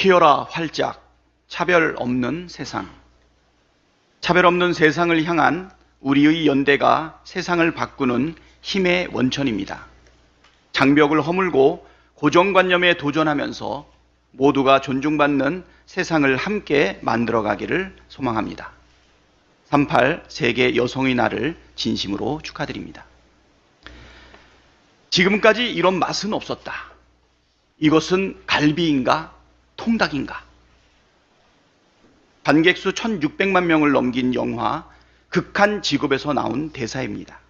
피어라 활짝 차별 없는 세상. 차별 없는 세상을 향한 우리의 연대가 세상을 바꾸는 힘의 원천입니다. 장벽을 허물고 고정관념에 도전하면서 모두가 존중받는 세상을 함께 만들어가기를 소망합니다. 38 세계 여성의 날을 진심으로 축하드립니다. 지금까지 이런 맛은 없었다. 이것은 갈비인가 통닭인가? 관객수 1600만 명을 넘긴 영화 극한 직업에서 나온 대사입니다.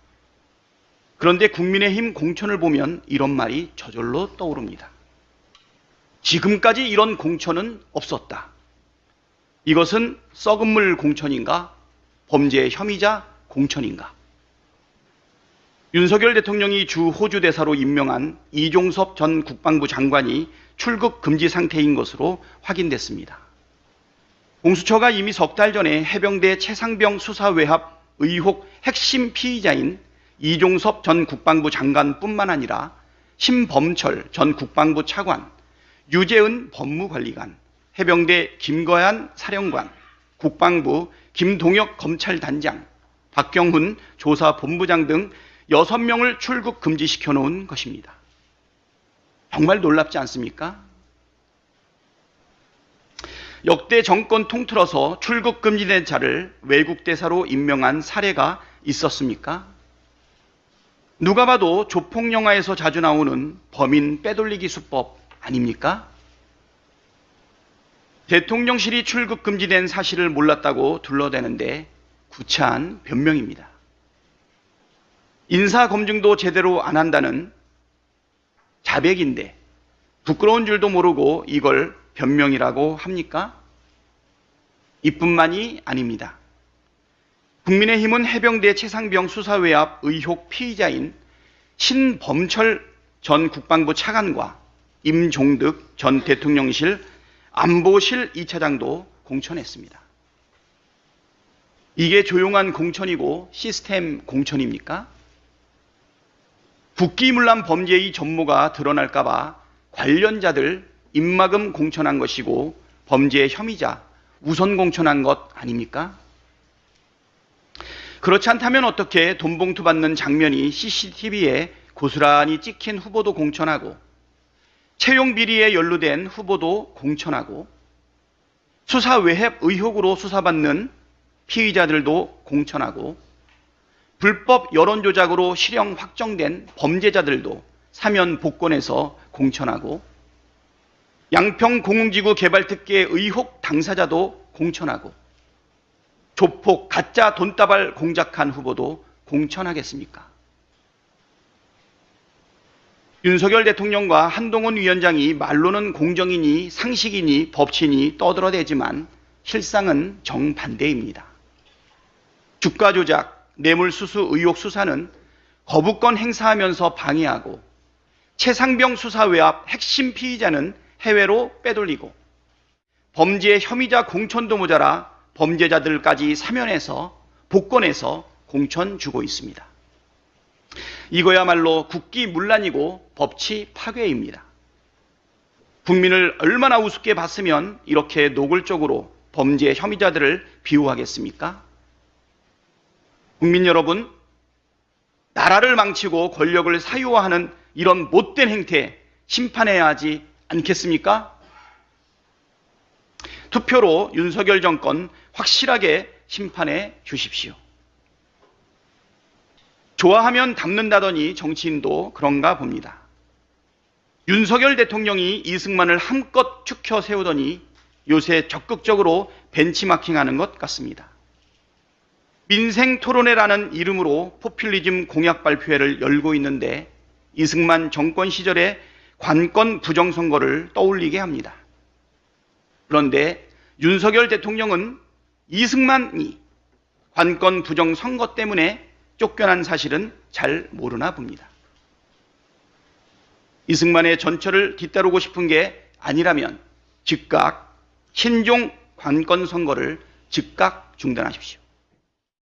그런데 국민의힘 공천을 보면 이런 말이 저절로 떠오릅니다. 지금까지 이런 공천은 없었다. 이것은 썩은 물 공천인가? 범죄 혐의자 공천인가? 윤석열 대통령이 주 호주 대사로 임명한 이종섭 전 국방부 장관이 출국 금지 상태인 것으로 확인됐습니다. 공수처가 이미 석 달 전에 해병대 최상병 수사 외압 의혹 핵심 피의자인 이종섭 전 국방부 장관뿐만 아니라 신범철 전 국방부 차관, 유재은 법무관리관, 해병대 김거한 사령관, 국방부 김동혁 검찰단장, 박경훈 조사본부장 등 6명을 출국 금지시켜 놓은 것입니다. 정말 놀랍지 않습니까? 역대 정권 통틀어서 출국 금지된 자를 외국 대사로 임명한 사례가 있었습니까? 누가 봐도 조폭 영화에서 자주 나오는 범인 빼돌리기 수법 아닙니까? 대통령실이 출국 금지된 사실을 몰랐다고 둘러대는데 구차한 변명입니다. 인사 검증도 제대로 안 한다는 자백인데 부끄러운 줄도 모르고 이걸 변명이라고 합니까? 이뿐만이 아닙니다. 국민의힘은 해병대 최상병 수사 외압 의혹 피의자인 신범철 전 국방부 차관과 임종득 전 대통령실 안보실 2차장도 공천했습니다. 이게 조용한 공천이고 시스템 공천입니까? 국기문란 범죄의 전모가 드러날까봐 관련자들 입막음 공천한 것이고 범죄 혐의자 우선 공천한 것 아닙니까? 그렇지 않다면 어떻게 돈봉투 받는 장면이 CCTV에 고스란히 찍힌 후보도 공천하고 채용 비리에 연루된 후보도 공천하고 수사 외압 의혹으로 수사받는 피의자들도 공천하고 불법 여론조작으로 실형 확정된 범죄자들도 사면 복권해서 공천하고 양평 공흥지구 개발특혜 의혹 당사자도 공천하고 조폭 가짜 돈다발 공작한 후보도 공천하겠습니까? 윤석열 대통령과 한동훈 위원장이 말로는 공정이니 상식이니 법치니 떠들어대지만 실상은 정반대입니다. 주가 조작, 뇌물수수 의혹 수사는 거부권 행사하면서 방해하고 최상병 수사 외압 핵심 피의자는 해외로 빼돌리고 범죄 혐의자 공천도 모자라 범죄자들까지 사면해서 복권해서 공천 주고 있습니다. 이거야말로 국기문란이고 법치 파괴입니다. 국민을 얼마나 우습게 봤으면 이렇게 노골적으로 범죄 혐의자들을 비호하겠습니까? 국민 여러분, 나라를 망치고 권력을 사유화하는 이런 못된 행태 심판해야 하지 않겠습니까? 투표로 윤석열 정권 확실하게 심판해 주십시오. 좋아하면 닮는다더니 정치인도 그런가 봅니다. 윤석열 대통령이 이승만을 한껏 축혀 세우더니 요새 적극적으로 벤치마킹하는 것 같습니다. 민생토론회라는 이름으로 포퓰리즘 공약 발표회를 열고 있는데 이승만 정권 시절의 관건 부정선거를 떠올리게 합니다. 그런데 윤석열 대통령은 이승만이 관건 부정선거 때문에 쫓겨난 사실은 잘 모르나 봅니다. 이승만의 전철을 뒤따르고 싶은 게 아니라면 즉각 신종 관건 선거를 즉각 중단하십시오.